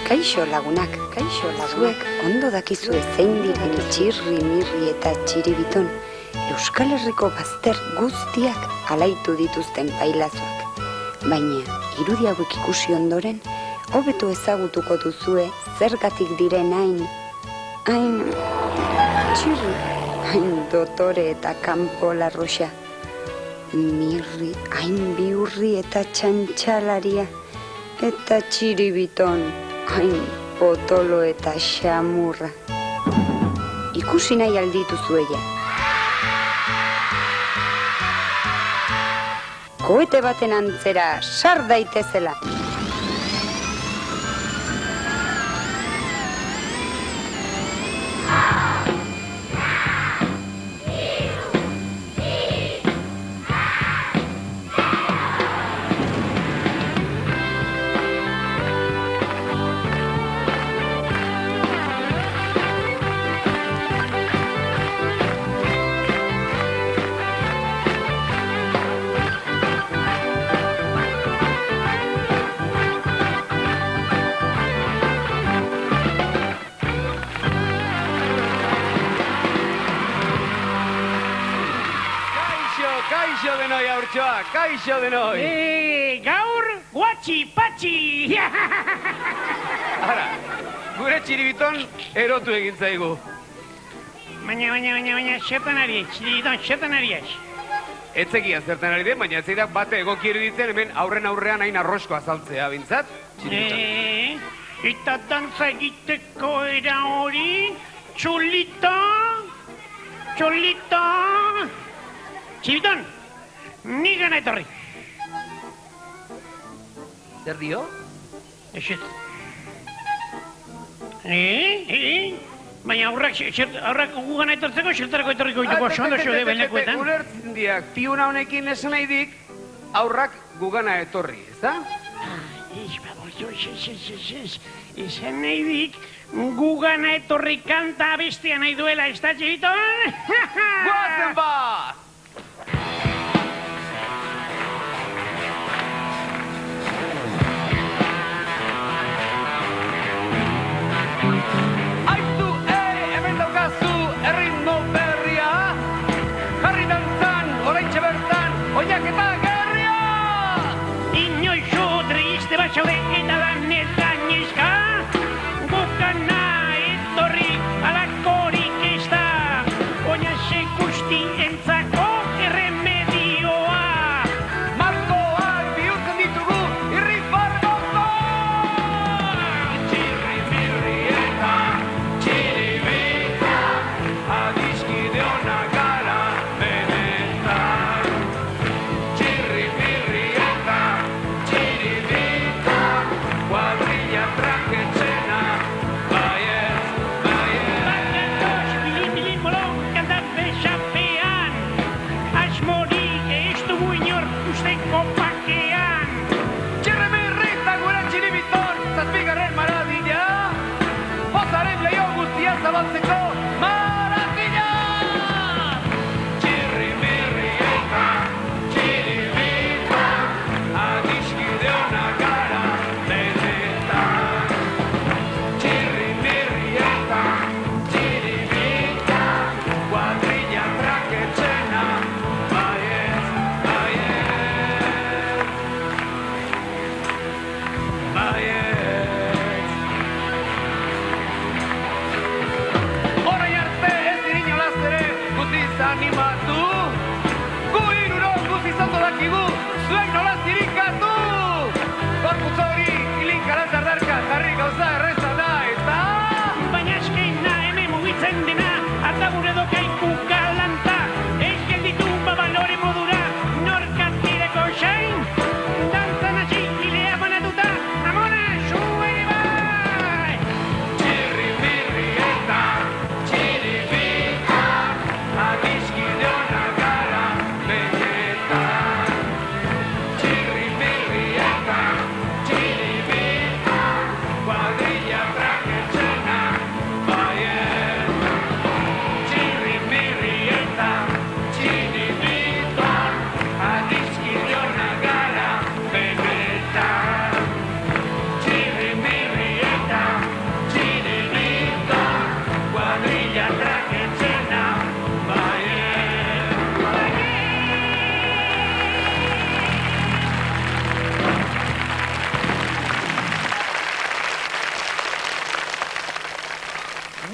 Kaixo lagunak, zuek ondo dakizue zein diren txirri, mirri eta txiribiton Euskal Herriko bazter guztiak alaitu dituzten pailazoak. Baina, irudi hauek ikusi ondoren, hobeto ezagutuko duzue zergatik diren hain txirri, hain dotore eta kanpo larroxa. Mirri, hain biurri eta txantxalaria, eta txiribiton, hain potolo eta xamurra. Ikusi nahi alditu zueia. Koete baten antzera, sar daitezela. Kaixo denoi! Gaur, guatxi-patxi! Ara, gure txiribiton erotu egin zaigu. Baina, zertan ari, txiribiton, zertan ari ez? Etzekia zertan ari den, baina zeirak bate egoki ditzen hemen aurrean hain arrosko azaltzea, bintzat? Txiribiton. Eta dantza egiteko era hori, txulita! Txiribiton! Ni gana etorri. Zer dio? Eixet. Baina aurrak gu gana etortzeko, zertarako etorriko dituko oso de belnekuetan. Ulertzen diak, piuna honekin esan nahi dik, aurrak gu gana etorri, ez da? Esan nahi dik, gu gana etorri kanta abestia nahi duela, ez da txibiton? Guazen bat! Etorri alakorik ez da, oina sekusti entzako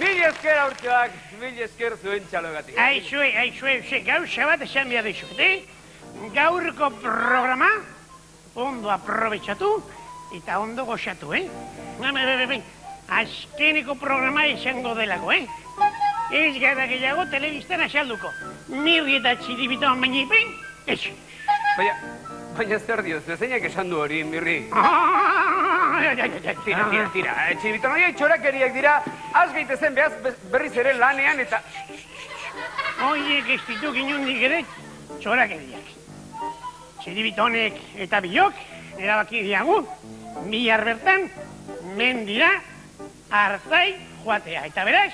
Mil esker aurtsoak, mil esker zuen txalogatik. Aizue, gauza bat esan behar dizut, Gaurko programa ondo aprobetxatu eta ondo goxatu, Azkeneko programa izango delako, Ez gara gehiago telebistan asalduko. Mirri eta txiribiton bainipen, ez. Baina zer diozu, zeinak esan du hori, Mirri? Tira, txiribiton hori txorakeriak dira, az gaitezen behaz berriz ere lanean eta... Oiek ez dituk inundik ere txorakeriak. Txiribitonek eta bilok, erabaki diagu, bihar bertan, mendira, hartzai joatea. Eta beraz,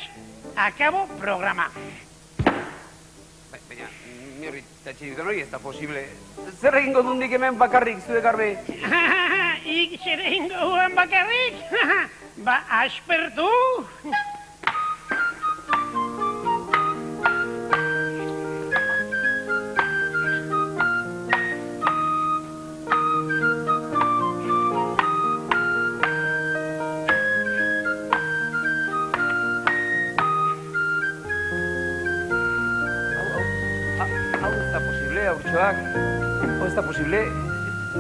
akabo programa. Baina, Mirri eta txiribiton hori ez da posible. Zer egingo dundik hemen bakarrik, zure garbe? Ik zer egingo duan bakarrik? Ba, aspertu! Hau ez da posible,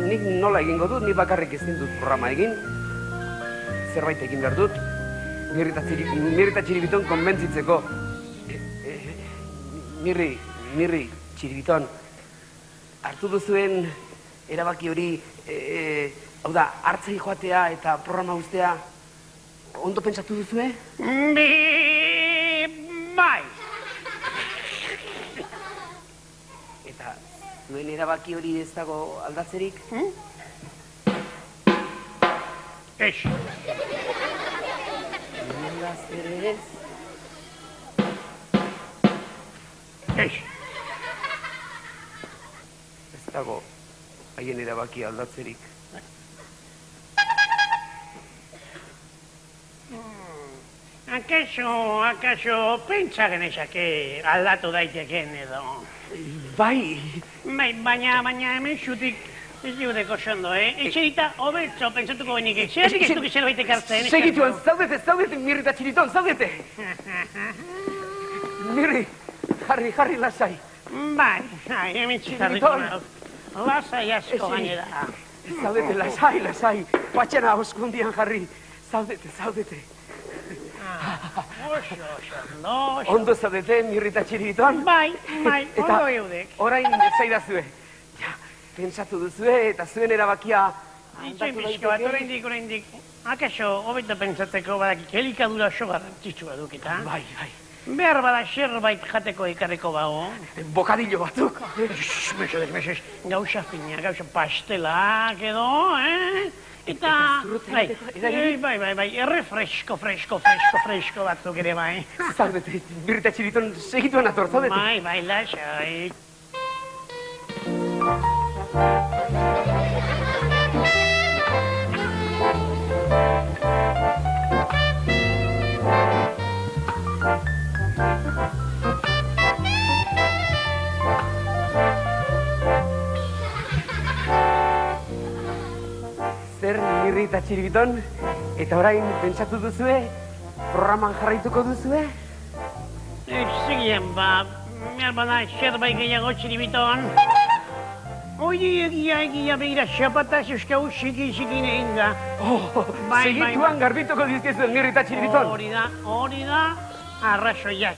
nik nola egingo dut, nik bakarrik ezin dut programa egin. Zerbait egin behar dut, Mirri eta txiribiton konbentzitzeko. Mirri, txiribiton, hartu duzuen erabaki hori, hau da, hartzai joatea eta programa ustea, ondo pentsatu duzue? Bai! Zuen erabaki hori ez dago aldatzerik? Ez. Nola zer ez? Ez. Ez dago haien erabaki aldatzerik. Akaso, pentsa genezake aldatu daiteken edo... Bai, baina hemen xutik ez diudeko sondo, Etxerita hobetzo pentsatuko benik, zerrik ez duki zerbait ekartzen. Segituan, zaudete, Mirri eta txiriton, zaudete! Mirri, jarri lasai. Bai, hemen txarriko naut. Lasai asko gainera. Zaudete, lasai, patxena oskundian jarri. Zaudete. Ondo zaudete, Mirri eta txiriton? Bai, ondo eudek. Orain zaidazue. Pentsatu duzue eta zuen erabakia... Itxoin bizko bat, oraindik. Akaso, hobeto pentsatzeko badakik helikadura oso garrantzitsua duketa. Bai. Behar bada zerbait jateko ekarriko bago. Bokadillo batzuk. Mesedez, gauza fina, gauza pastelak edo, Eta, bai, errefresko batzuk ere, bai. Zaudete, Mirri eta txiriton segituan ator, zaudete. Bai, lasai. Zer, Mirri eta txiribiton, eta orain pentsatu duzue, programan jarraituko duzue? Zegien, behar bada zerbait gehiago txiribiton. Egia behira, xapataz euskau zikin egin da. Segituan garbituko dizkezuen, Mirri eta txiribiton. Hori da, arrazoiak.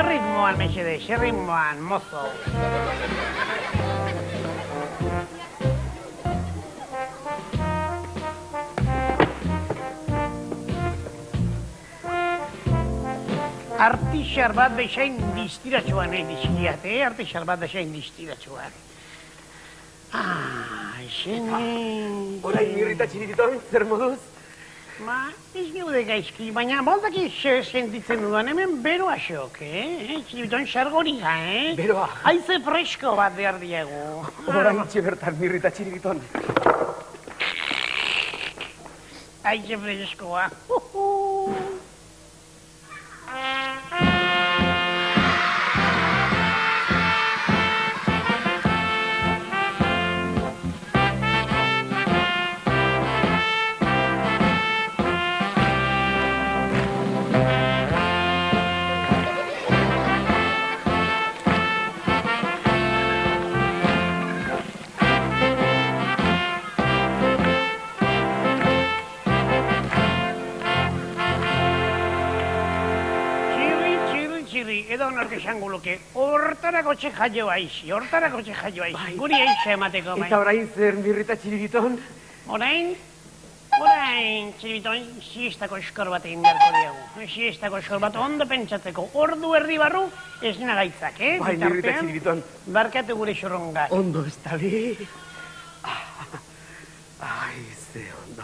Erritmoan, mesedez, erritmoan, mozo. Artixar bat bezain distiratxoan dizkiat, Artixar bat bezain distiratxoan. Orain, Mirri eta txiribiton, zer moduz? Ez gaude gaizki, baina boldaki sentitzen dudan hemen beroa xok, Txiribiton xargoriga, Beroa. Haize fresko bat behar diegu. Orain bertan, Mirri eta Txiribiton. Haize freskoa. Edo nork esango luke, hortarako txe jaio aizi, guri aiza emateko bai. Eta orain zer, Mirri eta Txiribiton? Orain, Txiribiton, siestako eskor bat egin beharko diagu. Siestako eskor bat ondo pentsatzeko, ordu erdi barru, ez nagaitzak, Bai, Mirri eta Txiribiton. Barkatu gure xurrongak. Ondo, ez tali. Ai, ze ondo.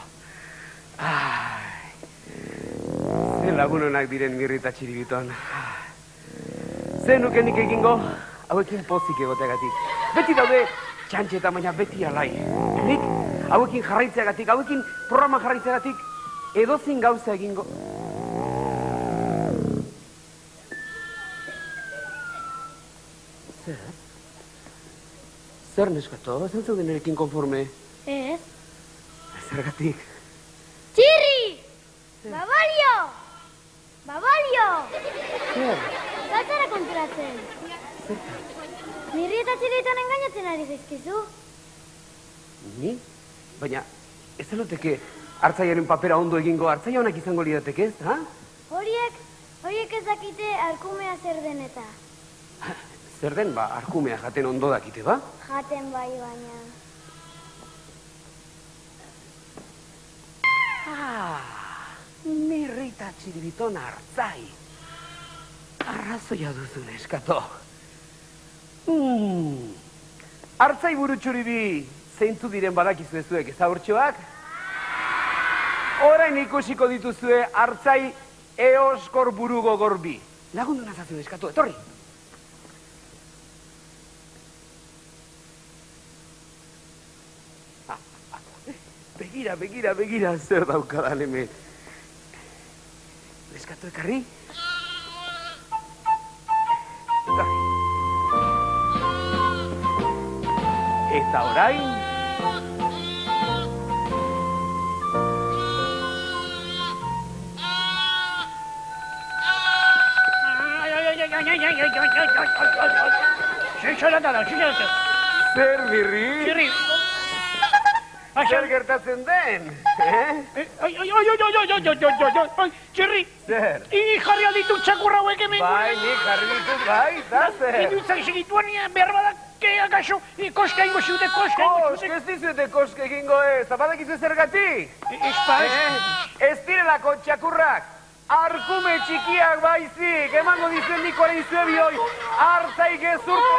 Ze lagunonak diren Mirri eta Txiribiton. Ze nukenik egingo, hauekin pozik egoteagatik. Beti daude txantxeta, baina beti alai. Nik hauekin jarraitzeagatik, hauekin programa jarraitzeagatik, edozin gauza egingo. Zer? Zer neskato? Ez zauden erekin konforme? Ez? Zergatik? Txirri! Babalio! Babalio! Zer? Galtzara konturatzen. Mirri eta Txiribiton engainatzen ari zaizkizu. Ni? Baina, ez aloteke hartzaiaren papera ondo egingo hartzaia honak izango lirateke, ez, ha? Horiek ez dakite arkumea zer den eta. Zer den, arkumea jaten ondo dakite, ba? Jaten bai baina. Mirri eta Txiribiton hartzai. Arrazoia duzu, neskato. Hartzai burutxuri bi, zeintzu diren badakizu ezuek ezagurtxoak? Orain ikusiko dituzue hartzai eoskor burugo gorbi. Lagundu nazazu, neskato, etorri. Begira, zer daukadan hemen. Neskato, ekarri? Eta orain... Zer, Mirri? Txirri! Zer gertatzen den, Txirri! Zer? Jarri alditut txakurra hauek hemen. Bai, nik jarri ditut, bai, da zer? Inuitzak segituan behar badak, akaso, koska ingo ziute, Kosk, ez dizuete kosk egingo ez, zapadakizu zergatik? Ez direlako txakurrak, arkume txikiak baizik, emango dizuen nikoaren zuebioi, hartzai gezurko.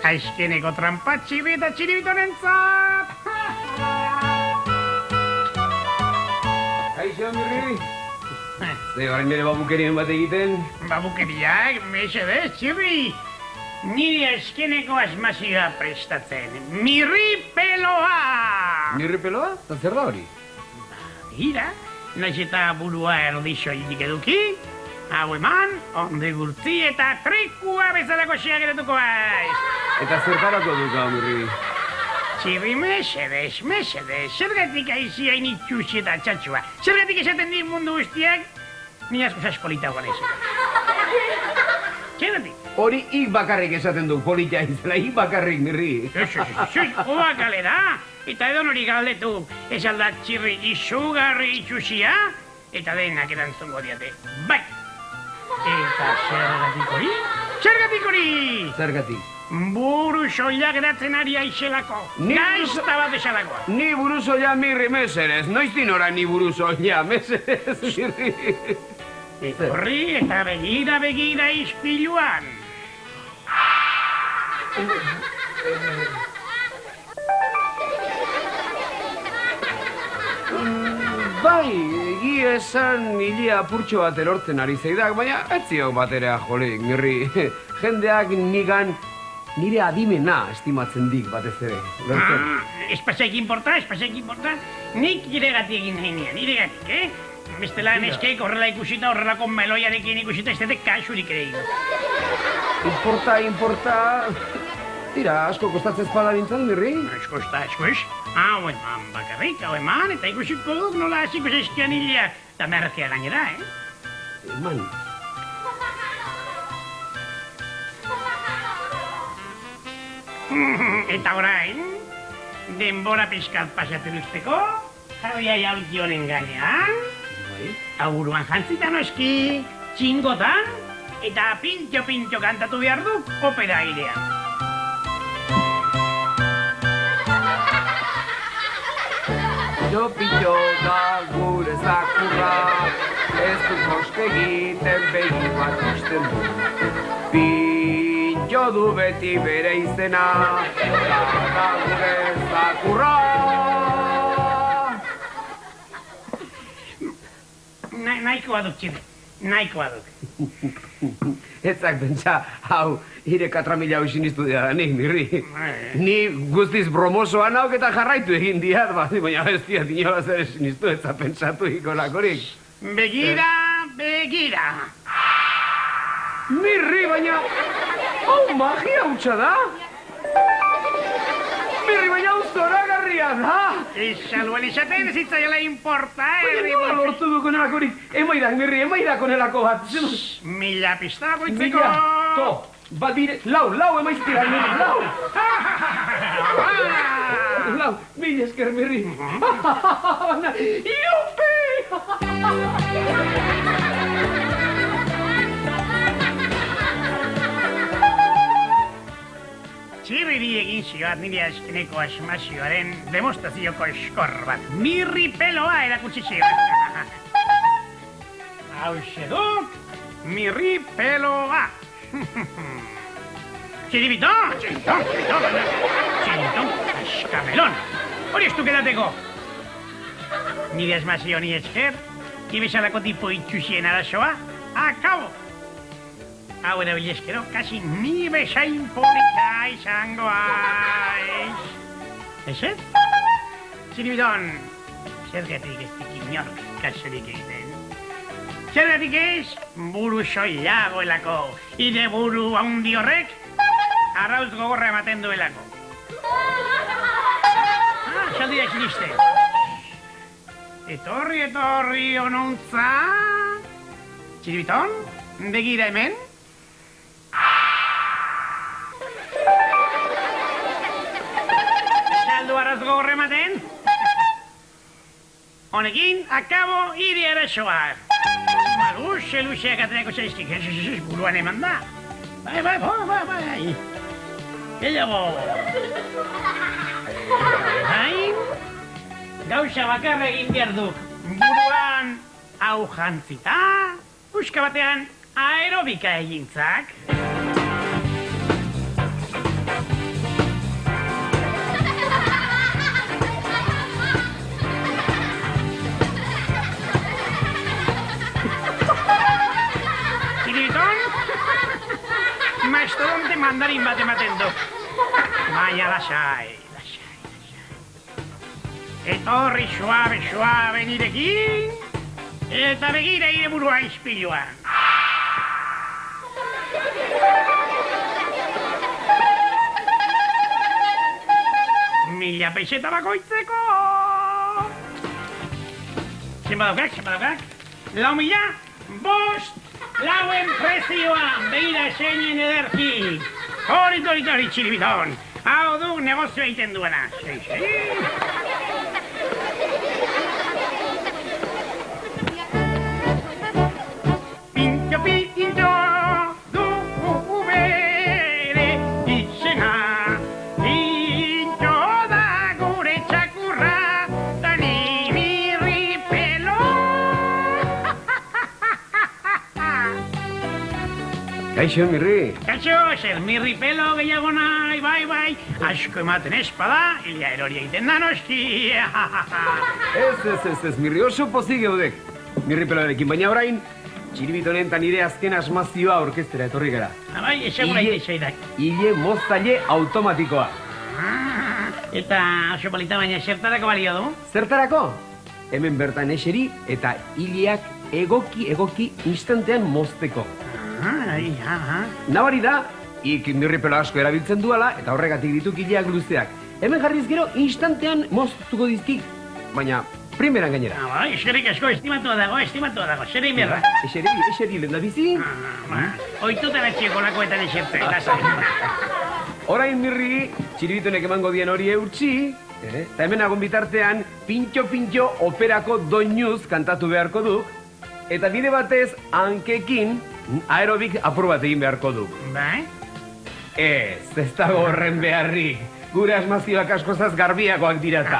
Azkeneko trampa Txirri eta Txiribitonentzat! Kaixo, Mirri? Ze, orain nire babukerien bat egiten? Babukeriak, mesedez, Txirri! Nire azkeneko asmazioa prestatzen. Mirri peloa! Mirri peloa? Eta zer da hori? Gira, naiz eta burua erdixo hilik eduki, hau eman, onde gurtzi eta trikua bezalako xeageratuko aiz. Eta zertarako duka, Mirri? Txirri, mesedez, zergatik aizi hain itxusi eta txatxua. Zergatik esaten dit mundu guztiak, ni asko saspolita guan Zergatik? Hori ik bakarrik esaten du, polita izela, ik bakarrik, Mirri. Oa galera, eta edo nori galdetu, ez alda Txirri izugarri itxusia, eta denak erantzungo diate. Bai! Eta zergatik hori? Zergatik hori! Zergatik? Buru soila geratzen ari aizelako. Gaizta bat esalakoa. Ni buruzoia mirri meserez. Noiz dinora ni buruzoia meserez, mirri. Etorri eta begira ispiluan. Bai, egia esan hilia apurtxo bat erortzen ari zeidak, baina ez ziok baterea jolik, mirri. Jendeak nire adimena estimatzen dik batez ere. Espaseik importa. Nik niregatik egin heinean, niregatik, Bestela neskek horrela ikusita, horrelako meloiarekin ikusita, ez dut kasurik ere egin. Importa... Tira, asko kostatzen espada bintzat, mirri? Asko ez. Hau eman bakarrik, eta ikusiko duk nola hasiko zeskian hileak. Eta merkea gainera, Eman. Eta orain, denbora pizkat pasatzen usteko, jarria jaulkionen gainean, aburuan jantzita noski, txingotan, eta pintxo kantatu behar du opera airean. Pintxo da gure zakurra, ez du koske egiten begi bat usten du. Pintxo du beti bere izena, da gure zakurra. Nahikoa duk, txide, nahikoa duk. Etzak pentsa, hau, hire 4.000 hau sinistu dira nik, mirri. Ni guztiz bromosoan hauk eta jarraitu egin diat, baina ez diat inolaz ere sinistu etza pentsatu ikolakorik. Begira. Mirri, baina, hau magia hutsa da? Mirri, baina hau zoragarria da? Saluen izaten zitzaiola importa, Baina nola lortu duko nelakorik? Emaidak, mirri, emaidak onelako bat. Mila pista goitzeko. Bat bire, lau emaiztira, mirri, lau. Lau, mila esker, mirri. Iupi! Txirriri egin zioat nire azkeneko asmazioaren demostrazioko eskor bat. Mirri peloa erakutsi zioat. Hauxe duk, mirri peloa. Txiribiton, eskamelon. Hori estu kedateko. Nire asmazio ni esker, kibezalako tipo itxusien arazoa, akabo. Hau erabilezkero, kasi ni bezain polita izango aiz. Ezet? Txiribidon, zergatik ez dik inork kasurik egiten. Zergatik ez, buru soilagoelako. Ide buru haundi horrek, arrauz gogorra ematen duelako. Zaldira esiniste. Etorri, onuntza. Txiribiton, begira hemen. Arraz gogorra ematen. Honekin, akabo hiri erasoa. Luzeak ateneko zaizkik, buruan eman da. Bai. Gehiago. Gauza bakarra egin behar duk. Buruan hau jantzita, uska batean aerobika egintzak. Mastodonte mandarin bat ematen du. Baina lasai. Etorri suabe nirekin, eta begira ire burua izpiluan. Mila peizeta bakoitzeko. Zenba daukak? Lau mila, bost. Lauen prezioan, begira eseinen ederki. Hori txiribiton. Hau du negozio egiten duena. Pintxo, Kaixo, Mirri. Kaixo, zer mirri pelo gehiago nahi, bai, asko ematen espada, ilia erori egiten da noski. Ez, Mirri oso pozik geudek. Mirri peloarekin, baina orain, Txiribitonen eta nire azken asmazioa orkestera etorri gara. Bai, esegura itezaidak. Ile moztaile automatikoa. Eta oso polita baina zertarako balio du? Zertarako? Hemen bertan eseri eta hileak egoki instantean mozteko. Nabari da, mirri pelo asko erabiltzen duela eta horregatik ditu hileak luzeak. Hemen jarriz gero instantean moztuko dizkik, baina primeran gainera. Bai, eskerrik asko, estimatua dago, zer egin berra? Eseri lehen da bizi? Oitutan atxieko lakoetan esertzen, lasa. Orain Mirri, Txiribitonek emango dien hori eutxi, eta hemen agon bitartean, pintxo operako doinuz kantatu beharko du, eta bide batez, hankekin, aerobik apur bat egin beharko du. Bai? Ez dago horren beharrik. Gure asmazioak askozaz garbiagoak dirata.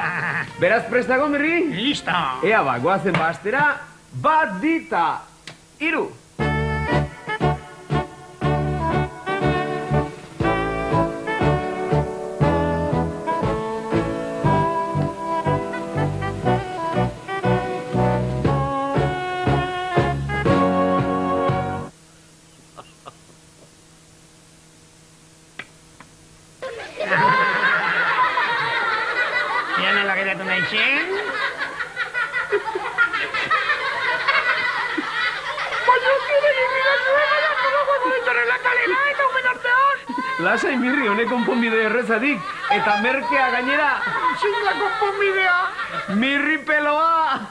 Beraz prestago, Mirri? Listo! Ea ba, goazen bastera, bat dita, 3. Lasai Mirri, honek konponbide errezadik, eta merkea gainera. Zinga konponbidea! Mirri peloa!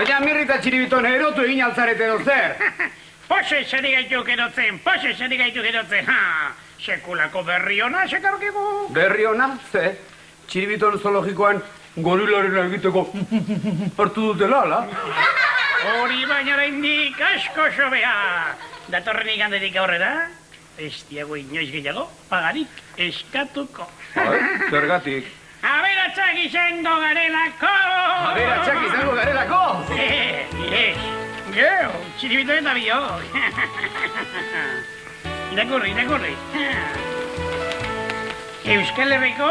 Baina Mirri eta Txiribiton erotu egin altzarete edo zer? Pose zeri gaituk erotzen, Sekulako berri ona, sekarkigu. Berri ona, ze? Txiribiton zoologikoan gorilaren egiteko hartu dutela, ala? Hori baina oraindik asko sobea. Datorren igandetik aurrera, ez diago inoiz gehiago, pagarik eskatuko. Zergatik? Aberatsak izango garelako! Aberatsak izango garelako! Gero, Txiribito eta bio. Irakurri. Euskal Herriko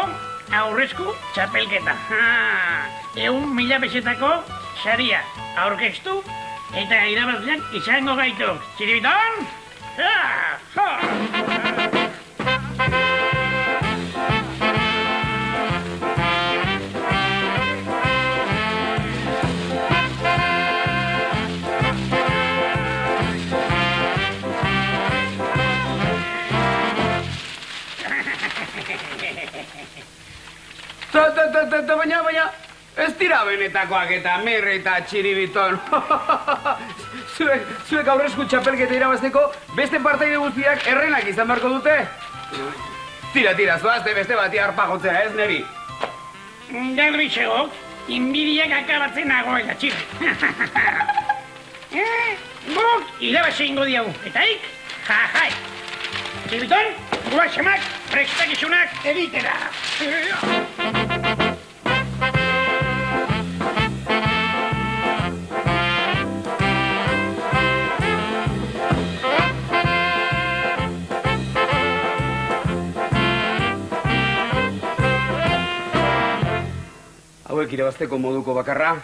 aurrezku txapelketa. 100.000 pesetako saria aurkeztu eta irabazleak izango gaitu. Txiribiton! Baina, ez dira benetakoak eta Mirri eta Txiribiton. Zuek aurrezku txapelketa irabazteko beste partaide guztiak errenak izan beharko dute. Tira, zoazte beste bati harpa jotzea, ez neri? Galbixegok, inbidiak akabatzen nagoela, Txirri. Guk irabaze ingo diagu, eta ik, jajai. Txiribiton, guaxamak, prestakizunak egitera. Hauek irabazteko moduko bakarra,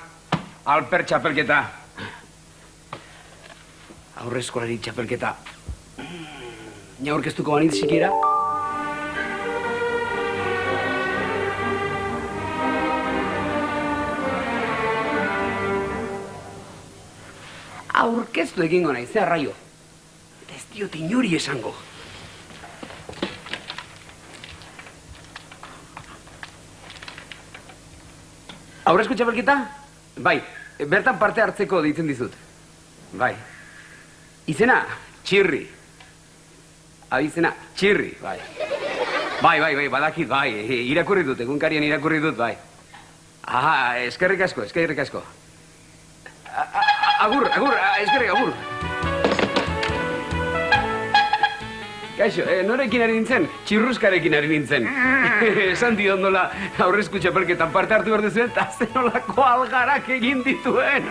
Alper txapelketa. Aurrezkolari txapelketa. Ni aurkeztuko banit sikiera? Aurkeztu egingo nahi, ze arraio. Eta ez diot inori esango. Aurrezko txapelketa? Bai, bertan parte hartzeko deitzen dizut. Bai. Izena, Txirri. Abizena, Txirri, bai. Bai, badakit, bai. Irakurri dut, egunkarian irakurri dut, bai. Aha, eskerrik asko. Agur, eskerrik, agur. Kaixo, norekin ari nintzen? Txirruskarekin ari nintzen. Esan diot nola aurrezku txapelketan parte hartu behar duzuen, eta zenolako algarak egin dituen.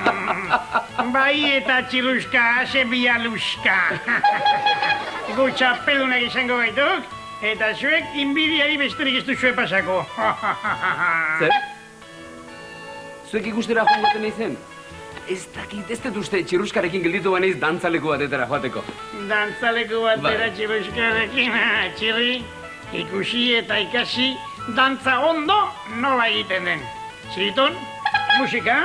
Bai eta txirruska, ase bialuska. Gu txapelunak izango gaituk, eta zuek inbidiari besterik ez duzue pasako. Zer? Zuek ikustera jongoten izen? Ez dakit, ez dut uste txirruskarekin gelditu baneiz dantzaleku batetara joateko. Dantzaleku batera txirruskarekin, Txirri, ikusi eta ikasi dantza ondo nola egiten den. Txiriton, musika.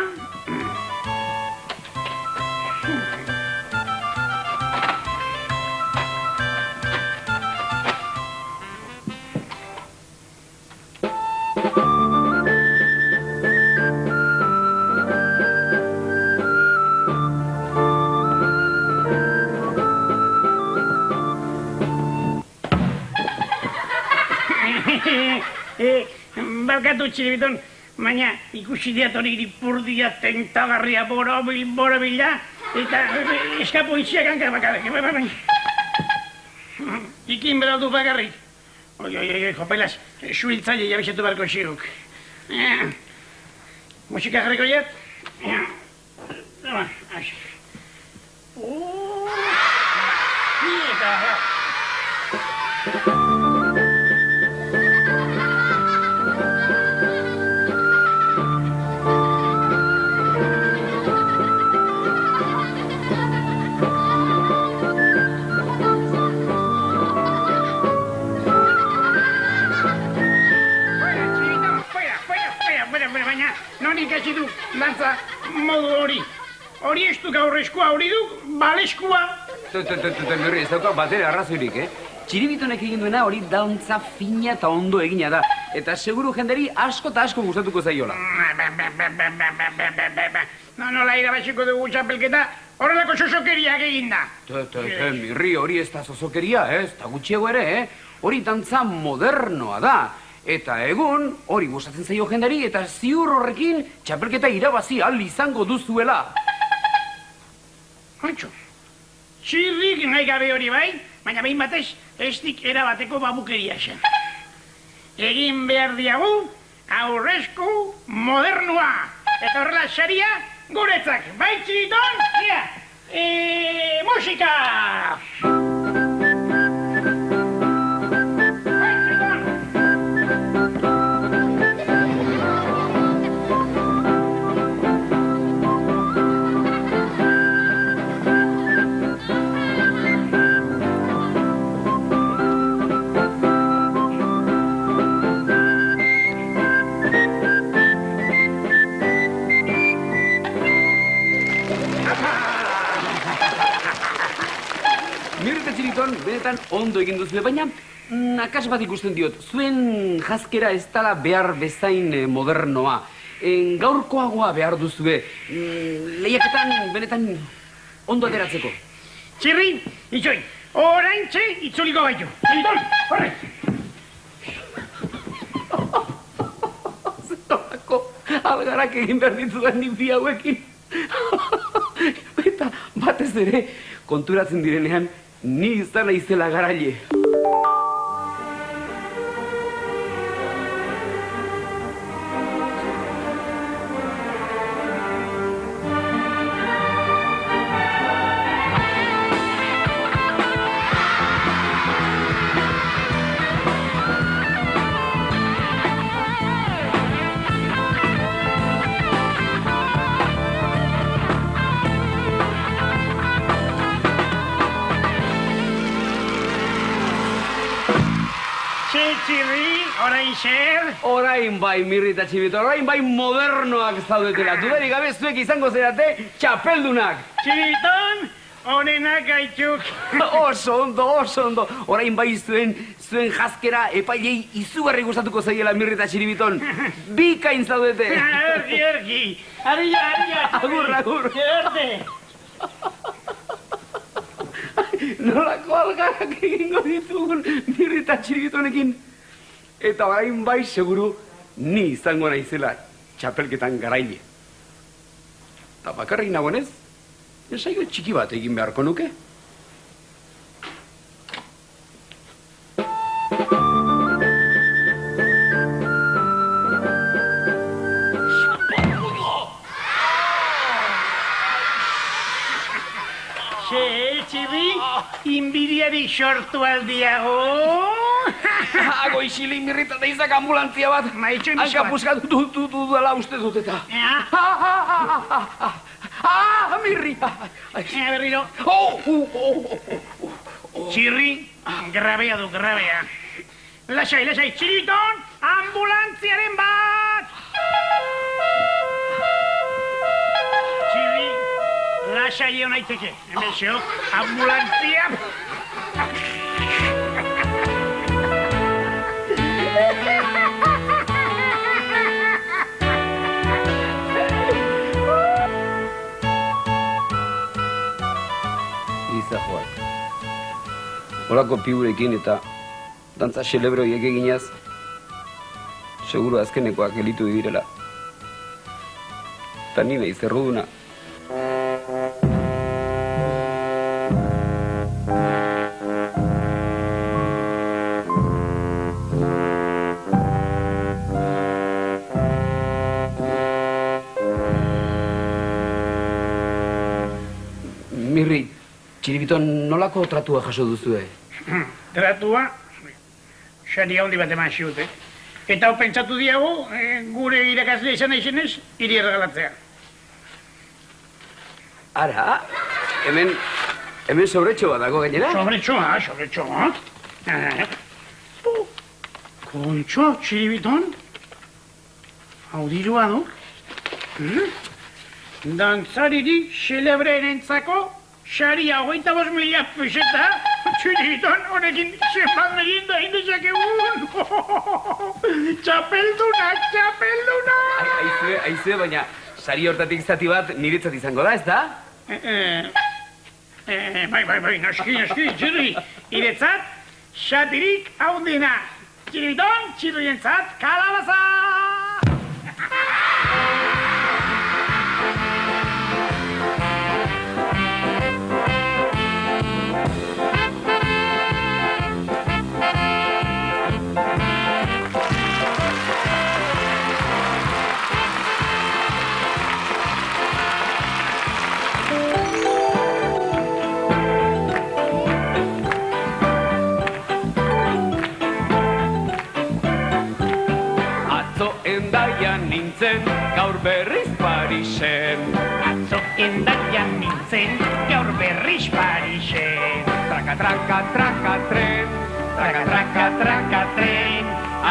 Barkatu, Txiribiton, baina ikusi diat hori ipurdia tentagarria borobila, eta eskapo itxiak hankar bakarrik. Ikin beraldu bakarrik. Oi, jopelaz, suiltzaile jabizatu barko xiruk. Musika jarriko jat? Ikasi du, dantza modu hori. Hori ez duk aurrezkoa, hori duk baleskua. Mirri, ez daukak batera arrazoirik, Txiribitonek egin duena hori dantza fina eta ondo egina da. Eta seguru jenderi asko eta asko gustatuko zaiola. Nola irabaziko dugu txapelketa, horrelako sosokeriak eginda. Mirri, hori ez da sosokeria, ez da gutxiago ere, hori dantza modernoa da. Eta egun, hori gustatzen zaio jendari, eta ziur horrekin txapelketa irabazi ahal izango duzuela. Antxo, Txirrik nahi gabe hori bai, baina behin batez ez dik erabateko babukeria zen. Egin behar diagu aurrezku modernua. Eta horrela saria guretzak. Bai, Txiriton? Musika! Mirrita Txiribiton, benetan ondo egin duzue, baina akas bat ikusten diot, zuen jazkera ez dala behar bezain modernoa. Gaurkoagoa behar duzue, lehiaketan benetan ondo ateratzeko. Txirri, itxoi, oraintxe itzuliko baitu. Txiribiton, horre! Zerako algarak egin behar ditudan nipi hauekin. Eta batez ere, konturatzen direnean, ni izan naizela garaile. Txirri, orain zer? Orain bai, Mirrita Txiribito, orain bai modernoak zaudetela. Dudarik gabe zuek izango zerate txapeldunak. Txiribiton, onenak gaitzuk. Oso ondo. Orain bai zuen jazkera epailei izugarri gustatuko zaiela Mirrita Txiribiton. Bikain zaudete. Ergi. Arilla. Agur. Erte. Nolako algarak egingo ditugun Mirrita Txiribitonekin. Eta orain bai seguru ni izango naizela txapelketan garaile. Eta bakarrik nagoenez, ensaio txiki bat egin beharko nuke. Txirri, inbidiari sortu aldiago. Hago isili Mirrita deizak ambulantzia bat. Maitxo Hanka puskatu dudala uste dut eta. Mirri! Berriro. Txirri, grabea du. Lasai, Txiribiton, ambulantziaren bat! Txirri, lasai egon aiteke. Hemen xeo, ambulantzia! Izajoak. Horako piurekin eta dantza xelebroiek eginaz, seguru azkenekoak elitu direla. Eta nire izerruduna. Mirri, Txiribiton nolako tratua jaso duzue? Tratua, sari handi bat eman ziute. Eta hau pentsatu diago, gure irakasle izan izenez, hiri erregalatzea. Ara, hemen sobretxo bat dago gainera? Sobretxoa. Kontxo, Txiribiton? Hau dirua du? Dantzariri xelebreenentzako saria 25.000 peseta. Txiribiton, honekin zenbat merinda indezakegun. Txapeldunak! Aizue, baina sari hortatik zati bat niretzat izango da, ez da? Bai, noski, Txirri. Iretzat, xatirik haundina. Txiribiton, Txirrientzat, kalabaza! Endaian nintzen, gaur berriz Parisen. Atzo endaian nintzen, gaur berriz Parisen. Traka, tren. Traka, tren.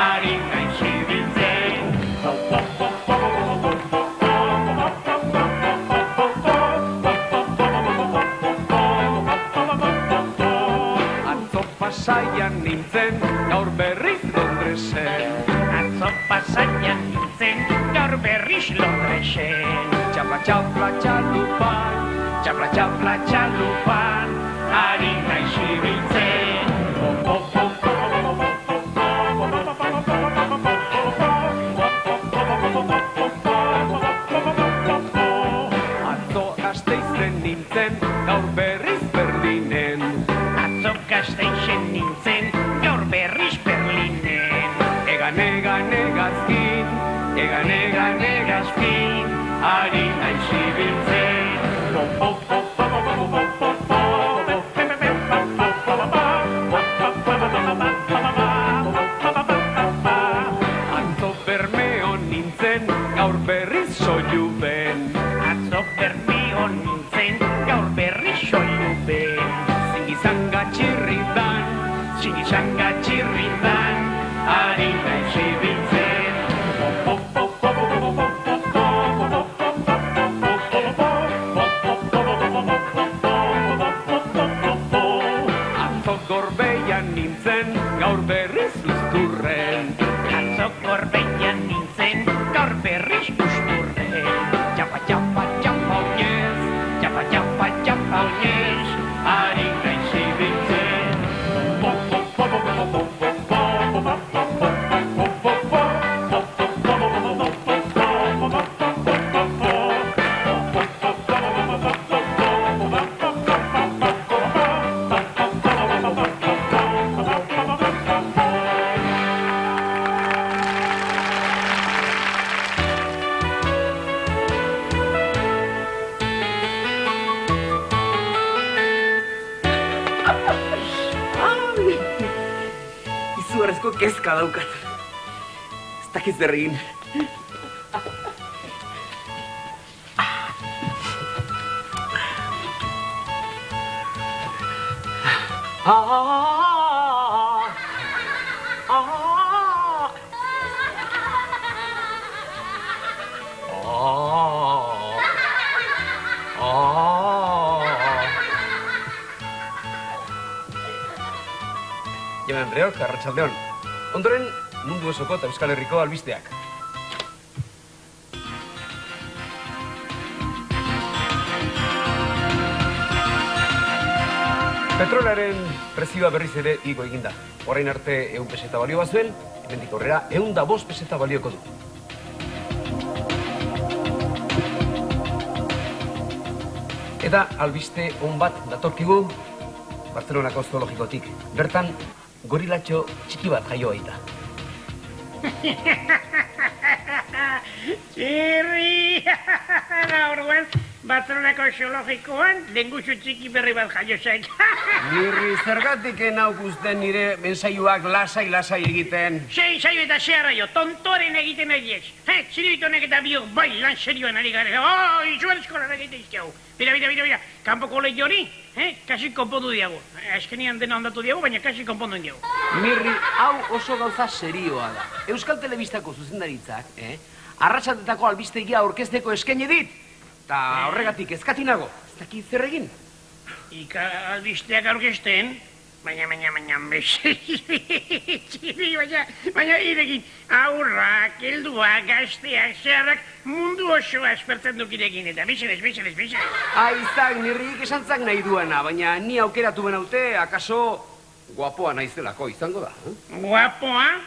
Ari naiz ibiltzen. Pasaian nintzen, gaur berriz Londresen. Atzo Pasaian nintzen, gaur berriz Londresen. Txapla, txapla, txalupan, txapla, txapla, txalupan, ari naiz ibiltzen. Atzo Gasteizen nintzen, gaur berriz Berlinen. Atzo Gasteizen nintzen, gaur berriz Berlinen. Egan, egan, egazkin, egan, egan, egazkin, ari naiz ibiltzen. Atzo Bermeon nintzen, gaur berriz Soiluben. Atzo Bermeon nintzen, gaur berriz Soiluben. Zingizanga txirridan, Zingizanga txirrindan, ari naiz ibiltzen. Atzo Gorbeian nintzen, gaur berriz Luzturren. Atzo Gorbeian nintzen, gaur berriz Luzturren. Txapa, txapa, txapa oinez, txapa, txapa, txapa oinez, ari naiz ibiltzen. Izugarrizko kezka daukat. Ez dakiz zer egin. Jaun Andreok, arratsaldeon. Ondoren, mundu osoko eta Euskal Herriko albisteak. Petrolaren prezioa berriz ere igo egin da. Orain arte 100 peseta balio bazuen, hemendik aurrera 105 peseta balioko du. Eta albiste on bat datorkigu Bartzelonako zoologikotik. Bertan, gorilatxo txiki bat jaio aita. Txirri! Gaurduan, Bartzelonako zoologikoan, lengusu txiki berri bat jaio zaik. Nirri, zergatik nauk usten nire mensaioak lasai egiten. Sei zaio eta zeharraio, tontoren egiten egiez. Txiribitonek eta biok bai lan serioan ari gare. Izuan eskolan egiten izkiago. Bira, kanpoko lehio hori, kasi konpondu diago. Azkenian dena ondatu diago, baina kasi konpondu diago. Nirri, hau oso gauza serioa da. Euskal Telebistako zuzendaritzak, arratsatetako albistegia aurkezteko eskaini dit. Eta horregatik ezkatinago, ez dakit zer egin. Ika albisteak aurkezten, baina, baina irekin, aurrak, helduak, gazteak, zeharrak, mundu osoa espertzen dukirekin, eta biseles. Aizak, nirrik esantzak nahi duena, baina ni aukeratu benaute, akaso guapoa naizelako izango da. Guapoa,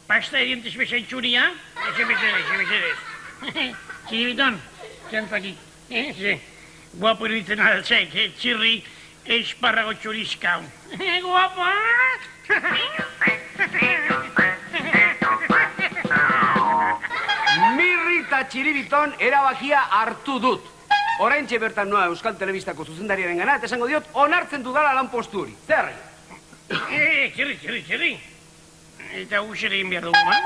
pasta edientes bezain txuria, mesedez. Txiribiton, zantzaki, guapo iruditzen altzaik, txirri, esparrago txurizkau. Guapoa! Mirri eta Txiribiton erabakia hartu dut. Oraintxe bertan noa Euskal Telebistako zuzendariaren gana, eta esango diot, onartzen dudala lan postu hori. Zer? Txirri. Eta guzere egin behar dugu, ma?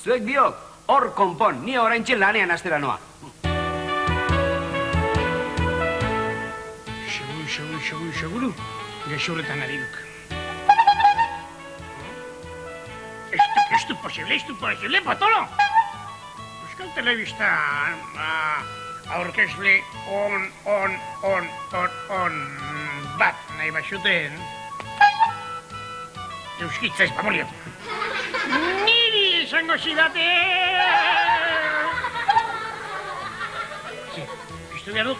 Zuek biok, hor konpon, ni oraintxe lanean astera noa. Seguru, gezurretan ari duk. Esto posible, Patolo! Euskal Telebista aurkezle on bat nahi basuten. euskitza ez papoliot. Niri esango zidate! Piztu behar dut.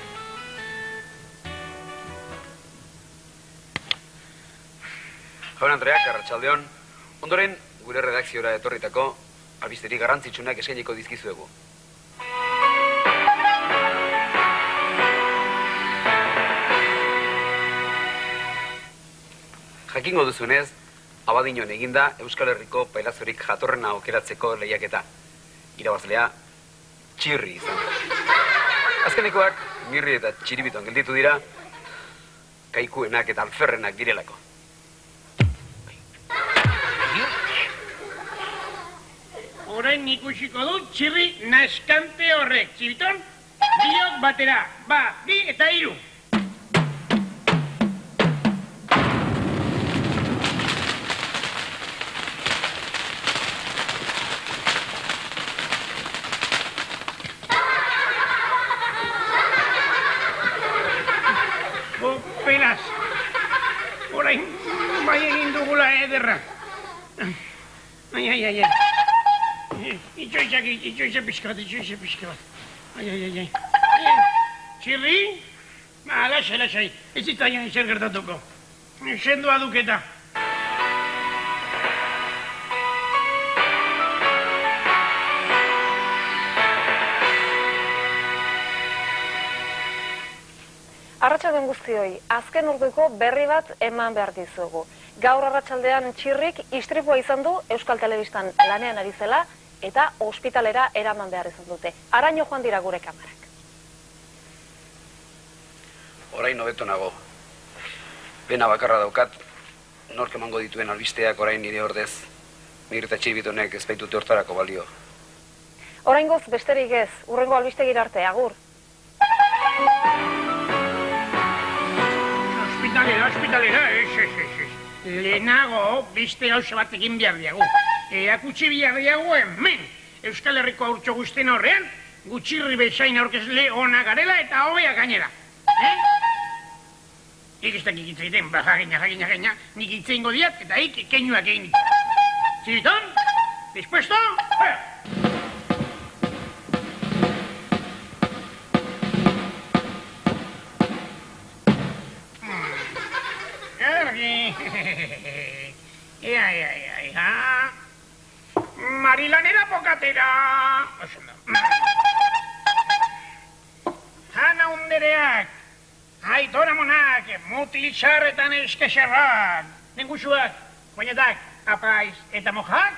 Jaun Andreak, arratsaldeon. Ondoren, gure redakziora etorritako albisterik garrantzitsunak eskainiko dizkizuegu. Jakingo duzunez, Abadiñon eginda Euskal Herriko pailazorik jatorrena aukeratzeko lehiaketa. Irabazlea, Txirri izan da. Azkenekoak, Mirri eta Txiribiton gelditu dira, Kaikuenak eta Alferrenak direlako. Orain ikusiko dut Txirri naskante horrek. Txiribiton, biok batera. Ba, bi eta hiru. Pelaz, orain bai egin dugula ederra. Ai. Itxoiza pixka bat. Ai. Txirri? Lasai. Ez zitzaion zer gertatuko. Sendoa duketa. Arratsaldeon guztioi, azken orduko berri bat eman behar dizugu. Gaur arratsaldean Txirrik istripua izan du Euskal Telebistan lanean ari zela eta ospitalera eraman behar izan dute. Araño joan dira gure kamarak. Orain hobeto nago. Pena bakarra daukat, nork emango dituen albisteak orain nire ordez. Mir eta Txiribitonek ez baitute hortarako balio. Oraingoz besterik ez, hurrengo albistegira arte, agur. Hospitalera, ez. Lehenago, beste gauza bat egin behar diagu. Erakutsi behar diagu hemen. Euskal Herriko haurtxo guztien horrean, Gutxirri bezain aurkezle ona garela eta hobea gainera. Ik ez dakik itzaiten, jakina, nik itzaingo diat eta ik keinuak egin ditu. Txiriton, dispuesto? Marilanera pokatera. Hana undereak, aitora monak, mutilitxarretan eskexarrak, nengusuak, koinetak, apaiz eta mojak.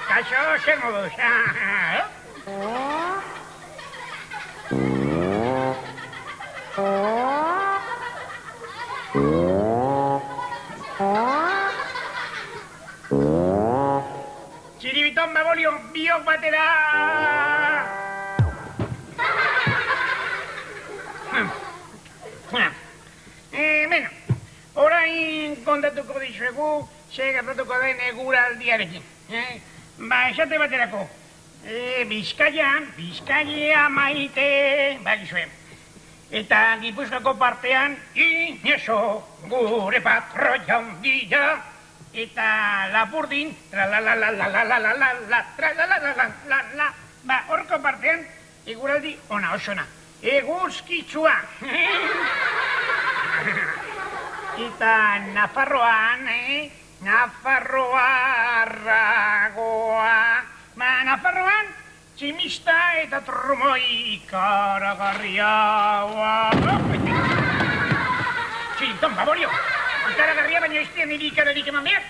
Kaixo, zer moduz. Txiribiton babolio, biok batera! Beno, orain kontatuko dizuegu, ze gertatuko den eguraldiarekin. Esate baterako, Bizkaia maite, bakizue. Eta Gipuzkoako partean, Inozo, gure patroia handia. Eta Lapurdin, tra-la-la-la-la-la-la-la-la-la-la-la-la-la. Ba, horko partean, eguraldi ona osona. Eguzkitzua. Eta Nafarroan, Nafarroarragoa. Ba, Nafarroan, tximista eta trumoi ikaragarriaua. Txiriton, babolio. Ikaragarria baina ez dien niri ikararik eman behar.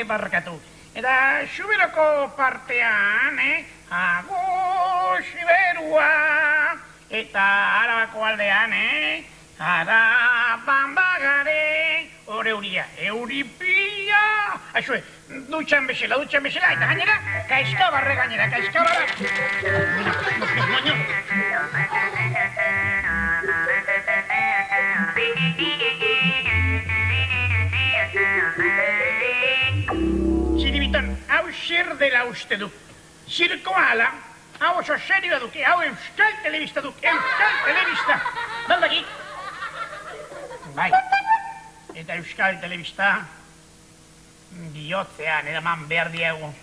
Barkatu. Eta Xuberoko partean, Siberua. Eta Arabako aldean, Arabambagare. Hor euria, euripia. Aizue, dutxan bezala, eta gainera, kaizkabarre gainera, kaizkabarra. Txiribiton, hau zer dela uste du. Zirkoa ala, hau oso serioa duke, hau Euskal Telebista duke, Euskal Telebista. Baldakik? Bai. eta Euskal Telebista bihotzean eraman behar diagu.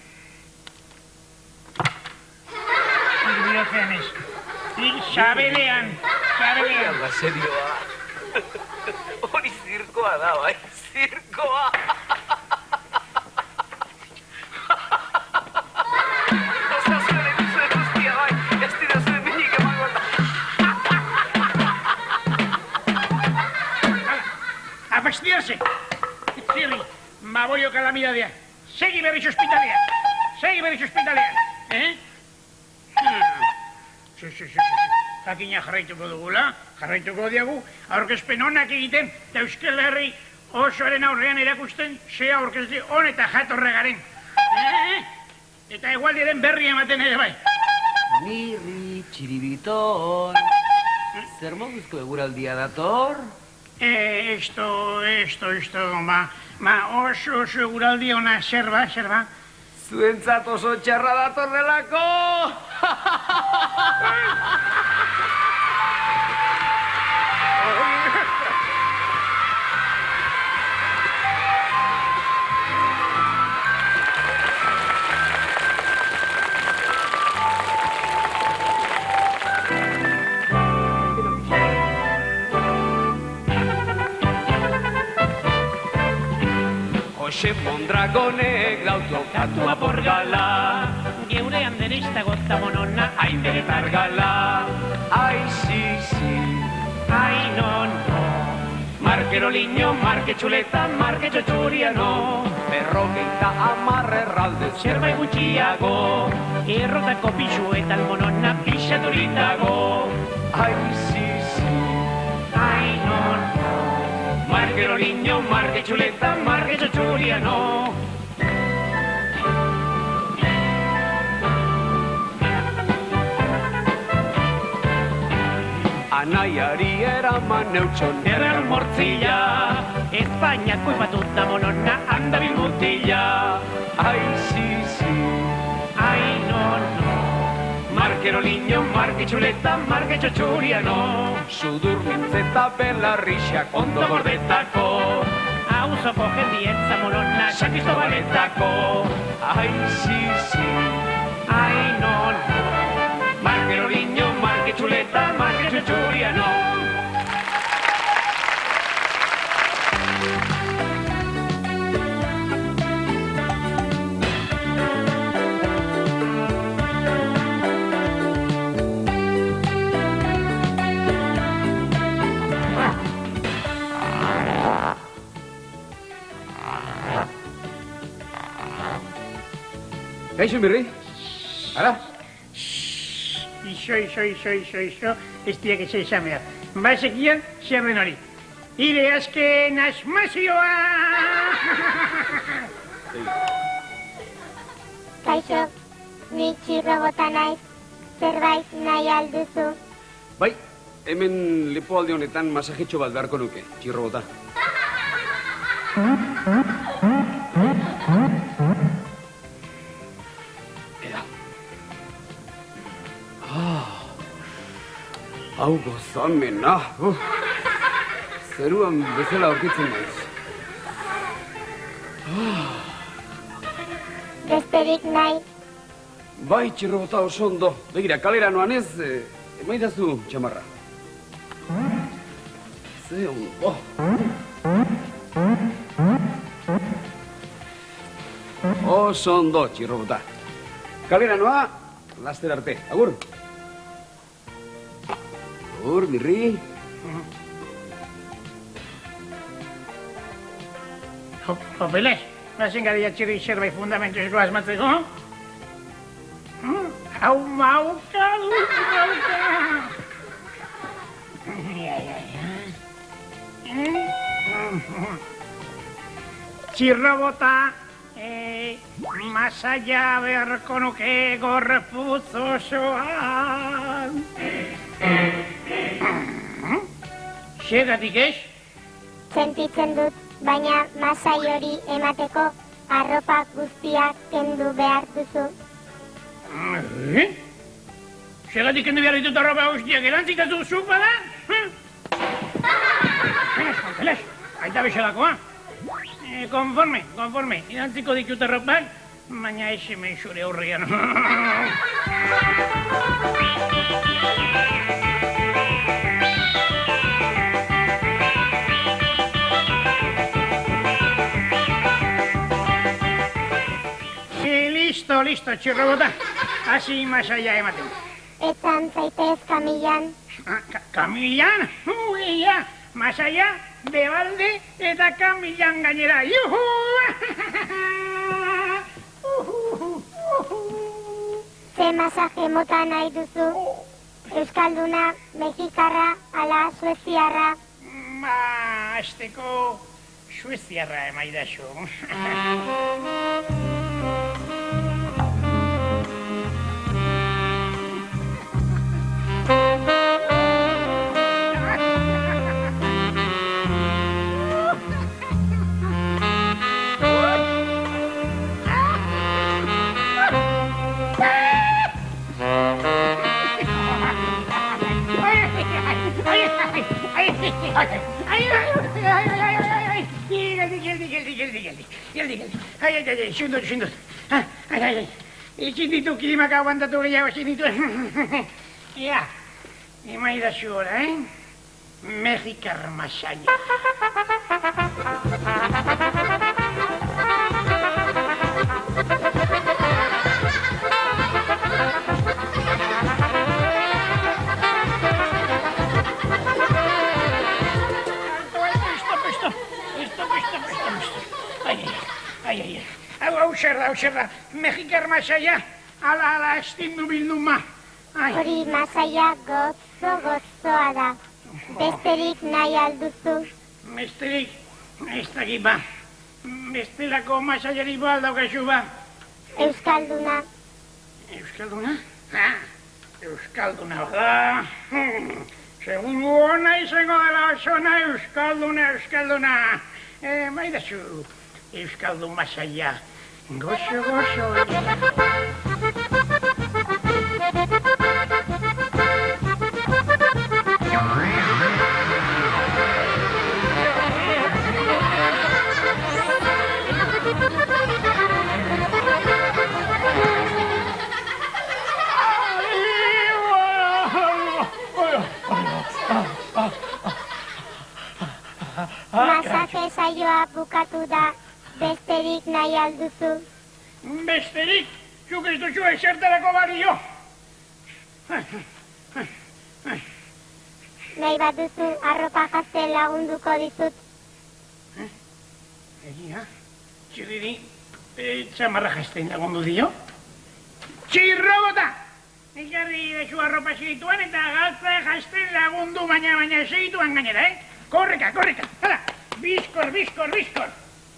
Bihotzean ez. Sabelean. Alda, serioa. Hori zirkoa da, bai, zirkoa. Osa zuen egizuen guztia, bai, ez dira zuen minik emango da. A fastidiarse. Zirri, maboio kalamidadea. Segi berriz ospitalean. Jakina jarraituko dugula, jarraituko diagu, aurkezpen honak egiten, eta Euskal Herri osoaren aurrean erakusten, ze aurkezle hon eta jatorra garen. Eta egualdiaren berri ematen ere bai. Mirri, txiribiton, zer moduzko eguraldia dator? Esto, oso eguraldi ona, zer ba? Zuentzat oso txarra dator delako! Jose Mondragonek dautokatua porgala, Geure anderista gota monona, hain beretar gala. Ai, si, ai, no. Markero liño, marke txuleta, marke txotxuriano. Berrogeita amarre erralde zerbait gutxiago. Errotako pixu eta almonona pixaturitago. Ai, si, Ai, no. Markero liño, marke txuleta, marke txotxuriano. Anaiari eraman eutxon Erreal mortzilla, Espainiako ipatuta monona handa bilmutilla. Ai, si, Ai, no. Markero liño, marke txuleta, marke txotxuriano. Sudur mintzeta belarrixak ondo gordetako. Auzoko jendietza monona San Cristobaletako. Ai, si, Ai, no. Markero liño, marke txuleta, marke txotxuriano. Kaixo, Mirri? Ara? Iso, ez diak ez esan behar. Bazekian, zer den hori. Ire azken asmazioa! Kaixo, ni txirrobota naiz, zerbait nahi alduzu. Bai, hemen lepoalde honetan masajetxo bat beharko nuke, txirrobota. Hau gozamena, zeruan bezala aurkitzen naiz. Besterik nahi, Bai, txirrobota oso ondo. Begira, kalera noan ez, emaidazu txamarra. Ze ondo. Oso ondo, txirrobota. Kalera noa, laster arte. Agur. Agur, Mirri. Hopeles, bazen gara txirri zerbait fundamentuzko asmatzeko? Hau mauka dut, Txirrobota, masaia beharko nuke gorputz osoan. Zergatik ez? sentitzen dut, baina masai hori emateko arropa guztiak kendu behar duzu. Zergatik kendu behar ditut arropa guztiak erantzikazu zuk bada? Peles, Aita bezalakoa. Konforme. Idantziko ditut erropak, baina ez hemen zure aurrean. Listo, txirrobota. Hasi masaia ematen. Etzan zaitez Kamillan. Kamillan? Ia, masaia, debalde eta Kamillan gainera. Juhu! Ze masaje mota nahi duzu? Euskalduna, mexikarra, ala sueziarra. Azteko sueziarra emaidazu. Geldi. Xundut. Itxin ditu kilimak aguantatu gehiago ezin ditu. Ia, emaidazu ora, Mexikar masaia. Hau zer da, Mexikar masaia, ala estindu bilduma. Hori masaia gozoa da. Besterik nahi alduzu. Besterik, ez dakit ba. Bestelako masaiari bo aldaukazu ba. Euskalduna. Euskalduna? Euskalduna bada. Segundu hona izango dela osona Euskalduna. Maidazu, Euskaldun masaia. Gozo. Masaje saioa bukatu da. Besterik nahi alduzu. Besterik? Zuk ez duzu esertarako balio. Nahi bat duzu arropa jazten lagunduko dizut. Egia? Txirriri, txamarra jazten lagundu dio? Txirrobota! Egarri dezu arropa segituan eta galtza jazten lagundu baina segituan gainera, Korreka! Hala! Bizkor!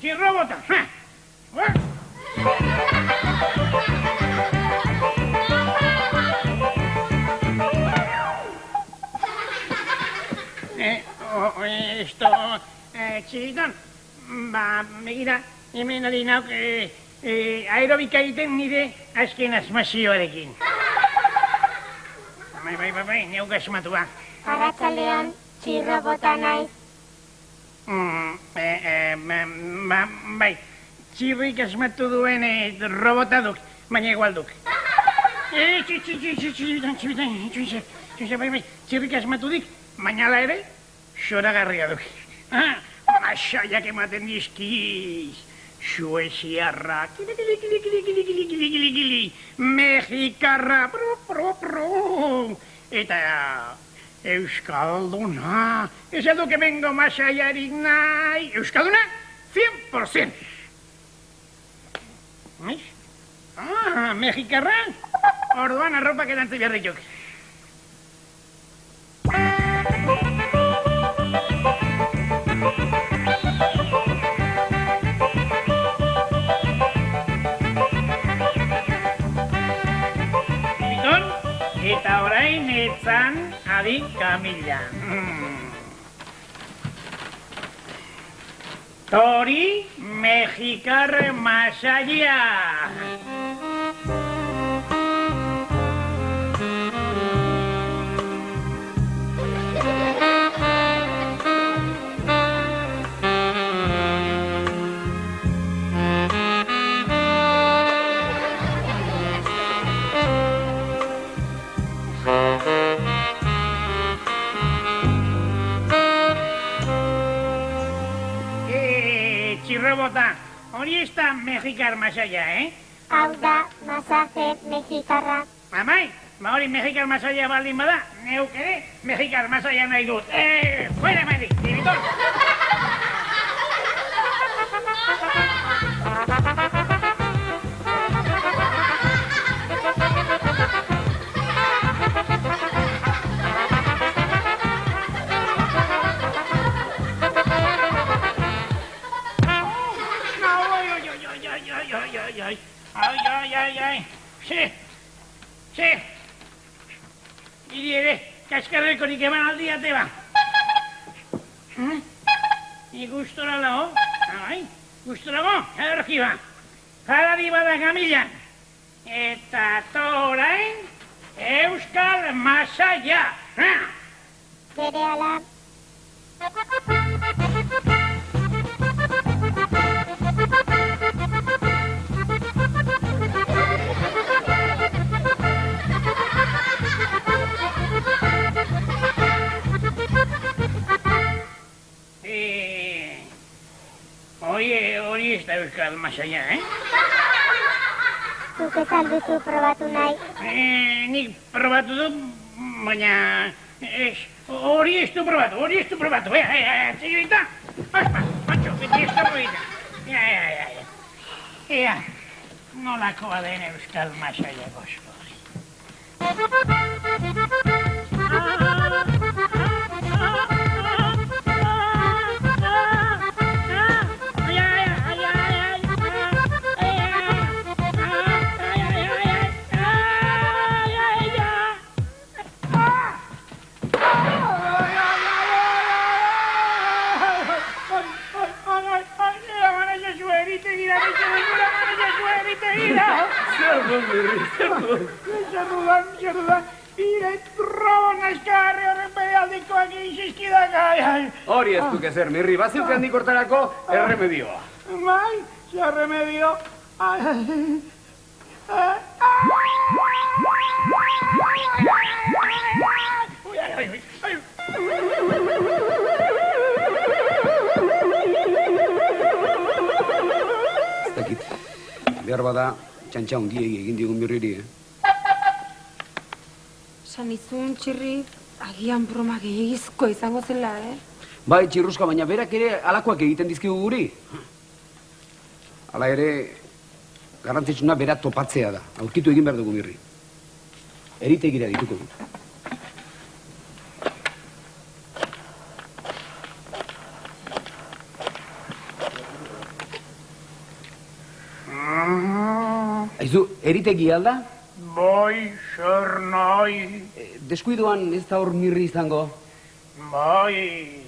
Txirrobota! Esto, txiritan, begira, hemen ari nauk aerobika egiten nire azken asmazioarekin. Bai, neuk asmatua. Arratsaldean, txirrobota naiz. Bai, txirrik asmatu duen robota duk, baina igual duk. Txirrik asmatu dik, baina ala ere, xoragarria duk. Masaiak ematen dizkiz, sueziarra, kili, mexikarra, eta euskalduna. Ez duk emengo masaiarik nahi, euskalduna, 100%. Mexikarra, orduan arropak edantzi behar dituk. Eta orain etzan adi Kamilla. Tori mexikar masaia. bota. Hori ez da mexikar masaia, Hau da, masaje mexikarra. Amai, hori mexikar masaia baldin bada, neuk ere mexikar masaia nahi dut. Fuera, Maidik, Chiribitón! Ai. Sí. Hiri ere, kaskarrekorik eman aldiate ba. Gustora lago? Bai, gustora go, erki ba. Jarari bada gamilan. Eta torain, Euskal Masaia. Berehala. Hori ez da Euskal Masaia, Zuk ez alduzu probatu nahi. Nik probatu du, baina... Hori ez du probatu. Señorita, ospa, Pancho, beti ez da probita. Ea, nolakoa den Euskal Masaia gozo. Zer ire trobon askarri horren bedealdikoak izizkidak, Hori ez duke zer, Mirri, baziuk handik hortarako erremedioa. Bai, zer remedio. Ez dakit, behar bada, txantxa ongiegi egin digun Mirriri, San izun, Txirri, agian broma gehiagizko izango zela, Bai, Txirruska, baina berak ere alakoak egiten dizkigu guri. Hala ere, garrantzitsuna bera topatzea da. Aurkitu egin behar dugu Mirri. Eritegira dituko dut. Aizu, eritegi alda? Bai, zer nahi. Deskuidoan ez da hor Mirri izango. Bai,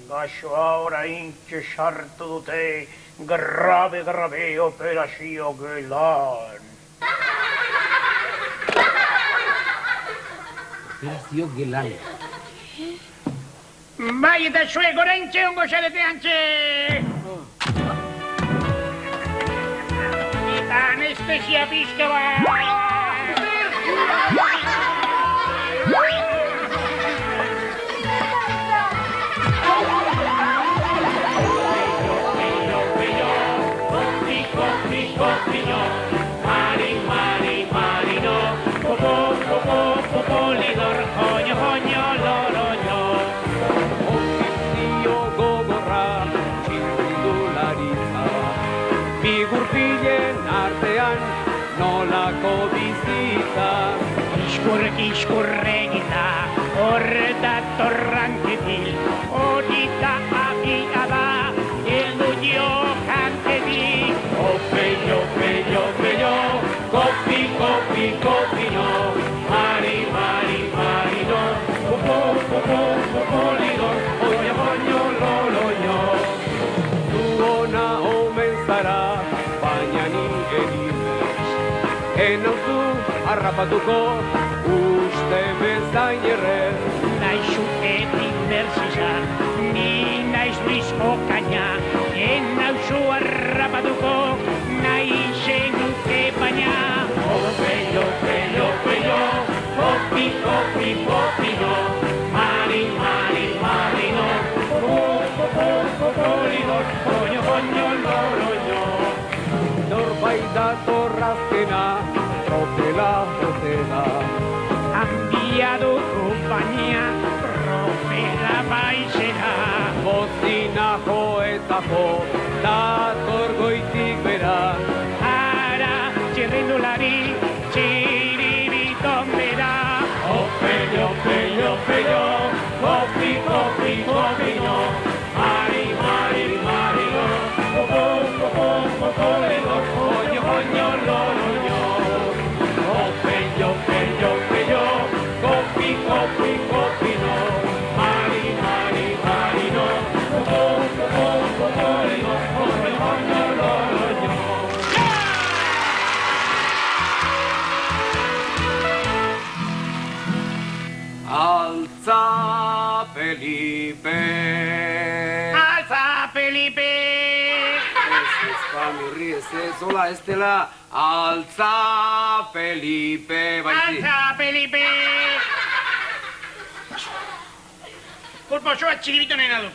gaxoa orain sartu dute grabe operazio gelan. Operazio gelan. Bai, eta zuek orain ongo zarete antxe. Eta anestesia pizka bat. Iskurregita, horreta torranketil, horita agia da, eldu jokantetik. Opello, kopi, no, mari, no, popo, lidor, oño, lolo, zuona omen zara, baina ni egimez, enauzu harrapatuko, uste bezain errez. Naixu etik berzizan, ni naiz Luis Okaina, enauzu harrapatuko, nahi zenuke baina. Opello, kopi, no, mari, no, popo, lidor, oño, lolo, baina tropela baizera. Bozina joetako, dator goitik bera. Ara txirrindulari, txiribiton bera. Opello, pello, pello, kopi, kopi, kopi, no. Mari, mari, mari, no. Kopo, kopo, kopo, no. Coño, coño, lo, no. Opello, pello, pello, kopi, kopi, kopi, no. Mari, mari, mari, no. Kopo, kopo, kopo, no. Coño, coño, lo, no. Alza, Felipe. Alza, Felipe! Ez mirri, ez hola, ez dela. Alza, Felipe, baizik. Alza, Felipe! Kulpa osoa txiribitonen adu.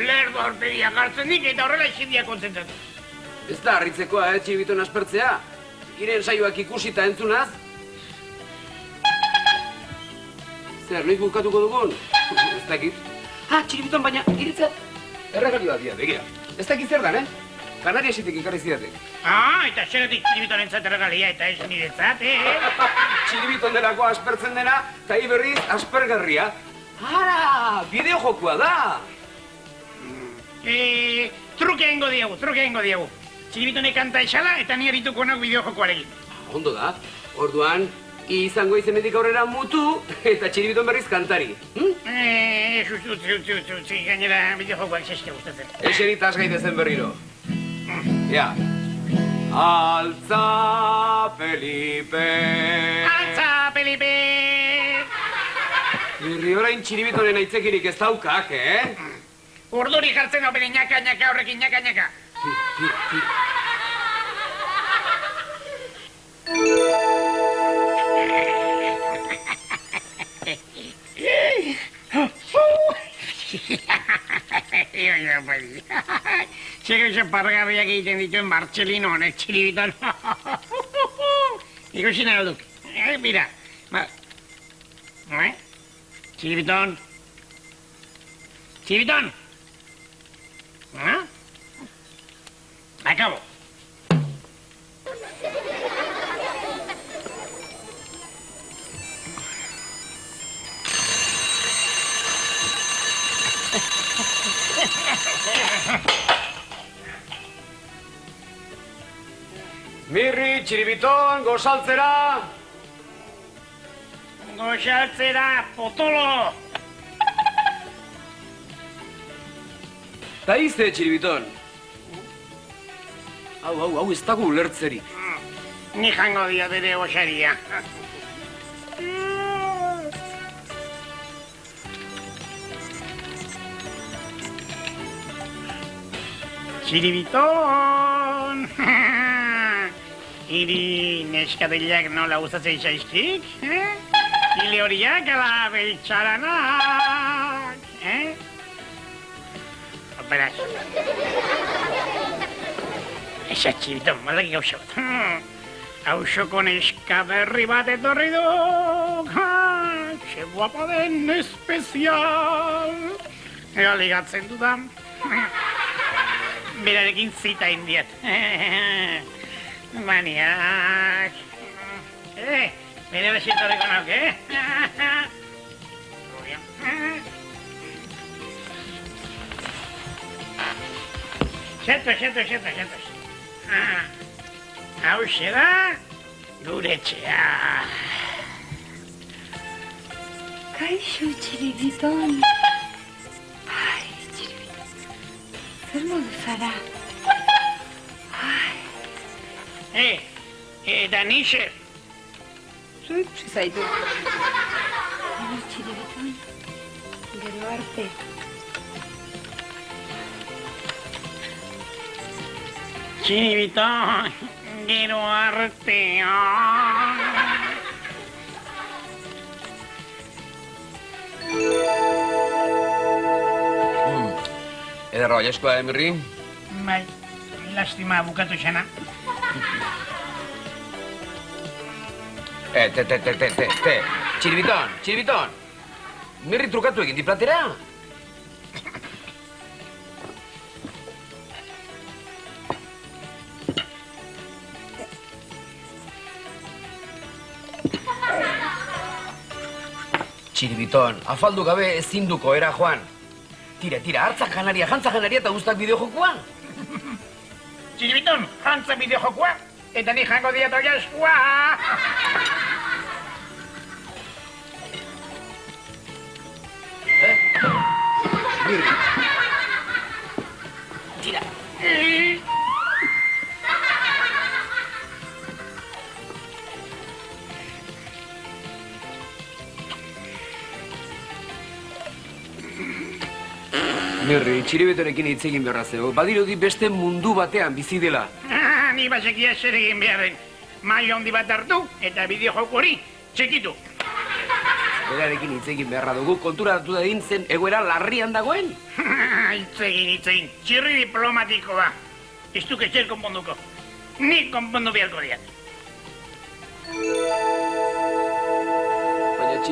Lerdo aurpegia gartzen dik eta horrela izindia kontzentratu. Ez da harritzekoa, txibiton aspertzea. Iren saioak ikusita entzunaz. Zer, noiz bukatuko dugun? Ez dakit. Txiribiton, baina iritzat erregalioa dia, begira. Ez dakit zer dan, Kanariasitik ekarri zidatek. Eta xeretik txiribitonen erregalia eta ez niretzat, Txiribiton delako aspertzen dena, eta berriz aspergarria. Bideojokua da! Truke egingo diegu. Txiribitone kanta esala eta ni harituko nago bideojokoarekin. Ondo da, orduan, izango izenetik aurrera mutu eta txiribiton berriz kantari. Utzi, gainera bideojokoak zeske gustatzen. Eserit asgaitezen berriro. Ja. Altza, Felipe. Altza, Felipe! Irri orain txiribitonen aitzekirik ez daukak, Urduri jartzen hau bere ñaka horrekin ñaka. Zego pargarriak egiten dituen Martxelino honek txiribiton. Ikusi nahi duk. Mira. Txiribiton. Txiribiton. Acabo. Mirri, txiribiton, gozaltzera. Goxaltzera, potolo! Ta izte, txiribiton. Hau, ez dago ulertzerik. Ni jango dio bere goxaria. Txiribiton! Iri neskateliak nola gustatzen zaizkik? Ile horiak ala beltxaranak? Beraz. Eza txiribiton, maldaki gauza bat. Hausoko neska berri bat etorri du. Txe guapa den espezial. Ega ligatzen dudan. Berarekin zita indiat. Maniak. Bere besintorriko nauk, Xetos. Hauxe da, gure etxea. Kaixo, txiribiton. Ai, txiribiton. Zer modu zara? Eta nixe. Zutsi zaitu. Baina, txiribiton. Gero arte. Txiribiton, gero artean. Ederra baiaskoa, Mirri? Bai, lastima bukatu xena. Txiribiton. Mirri trukatu egin diplatera. Txiribiton, afaldu gabe ezin duko era joan. Tira, hartzak janaria, jantza janaria eta guztak bideojokoan. Txiribiton, jantza bideojokoa, eta ni jango diat oiazkoa. Mirri. Tira. Mirri, Txiribitorekin hitz egin beharra zego. Badirudi beste mundu batean bizi dela. Ni basekia zer egin beharren. Maio handi bat hartu eta bideojoko hori txekitu. Berarekin hitz egin beharra dugu, konturatu da zen egoera larrian dagoen. Hitz egin. Txirri diplomatikoa. Ez duk etxer konponduko. Nik konpondu beharko diat. Baina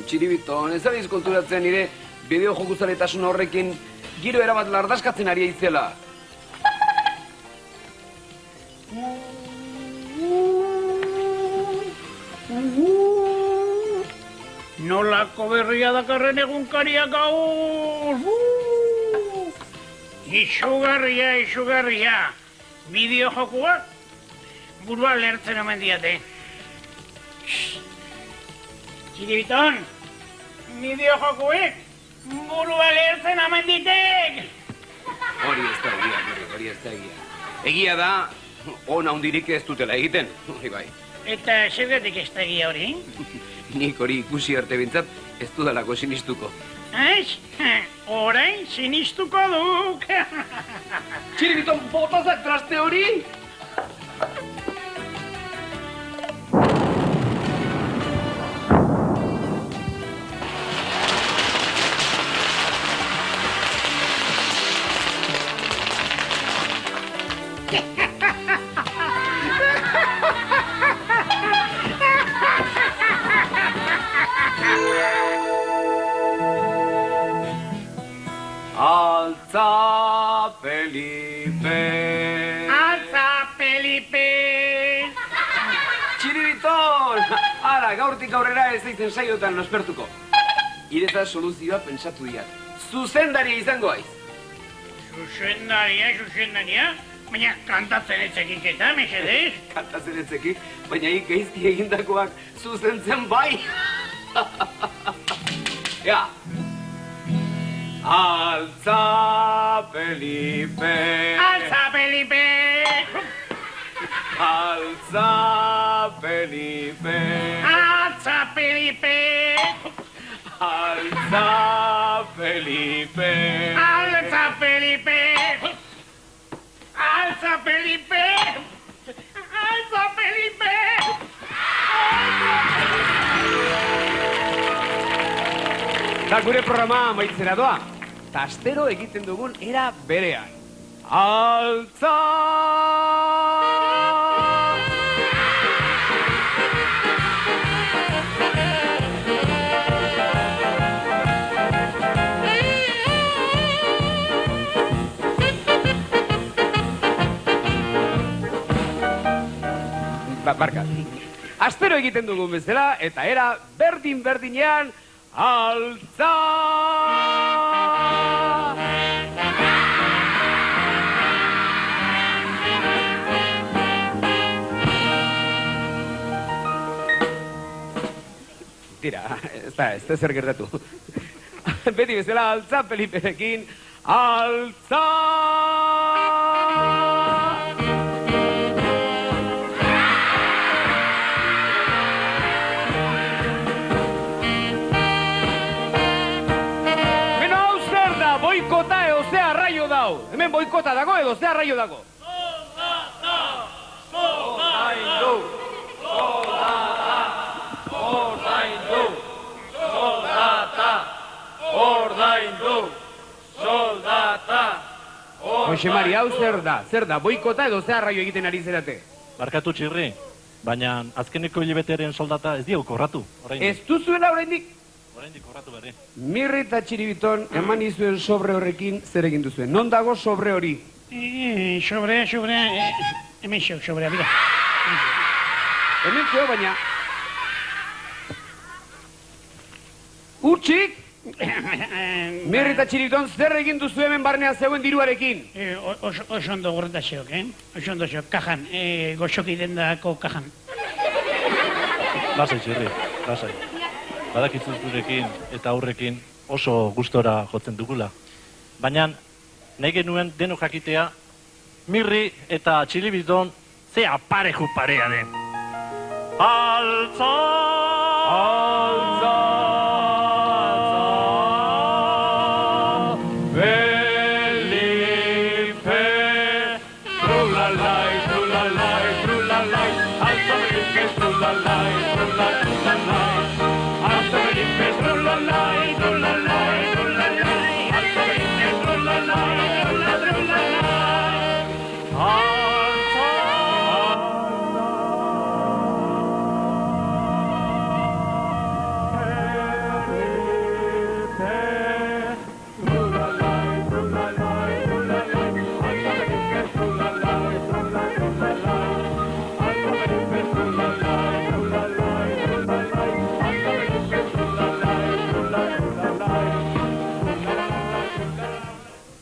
Txiribiton, ez abiz konturatzen nire bideo jokuzaletasun horrekin giro erabat lardazkatzen ari aizela. Nolako berria dakarren egunkaria gaur! Isugarria. Bideo jokoa burua lertzen omen diate. Txiribiton, bideo jokoek burua lertzen omen ditek! Hori ez da egia, hori ez da egia. Egia da, ona hundirik ez dutela egiten, bai. Eta zergatik ez da egia hori? Nik hori ikusi arte bintzat ez dudalako sinistuko. Ez? Orain sinistuko duk! Txiribiton, botazak traste hori? Altza, Felipe! Txiribiton! Ara, gaurtik aurrera ez eitzen saiotan nospertuko. Ireza soluzioa pentsatu diat. Zuzendaria izango aiz. Zuzendaria? Baina kantatzen etzekik eta, mesedez? Kantatzen etzekik, baina ikeizki egindakoak zuzentzen bai. Ja. Altza, Felipe! Altza, Felipe! Altza, Felipe! Altza, Felipe! Altza, Felipe! Altza, Felipe! Altza, Felipe! Altza, Felipe! Da gure programa amaitzera doa. Tastero egiten dugun era berean. Altza! Barka. Astero egiten dugun bezala eta era berdin-berdinean altza! Tira, ez da zer gertatu. Beti bezala altza Feliperekin, altza! Boikota edo ze arraio dau. Hemen boikota dago edo ze arraio dago. Soldata. Jose Mari, hau zer da, boikota edo ze arraio egiten ari zerate? Barkatu Txirri, baina azkeneko hilabetearen soldata ez diau korratu. Ez duzuela oraindik? oraindik korratu berri. Mirri eta Txiribiton eman izuen sobre horrekin zer egin duzuen. Non dago sobre hori? Sobrea, hemen xo, sobrea, bira. Hemen zeo, baina... Utxik! Mirri eta Txiribiton zer egin duzu hemen barnean zeuen diruarekin? Oso ondo gorretaseok, Oso ondo zeok, kajan, goxoki dendako kajan. Lasai, Txirri, lasai. Badakizu zurekin eta aurrekin oso gustora jotzen dugula. Baina, nahi genuen denok jakitea, Mirri eta Txiribiton ze apareju parea den. Altza!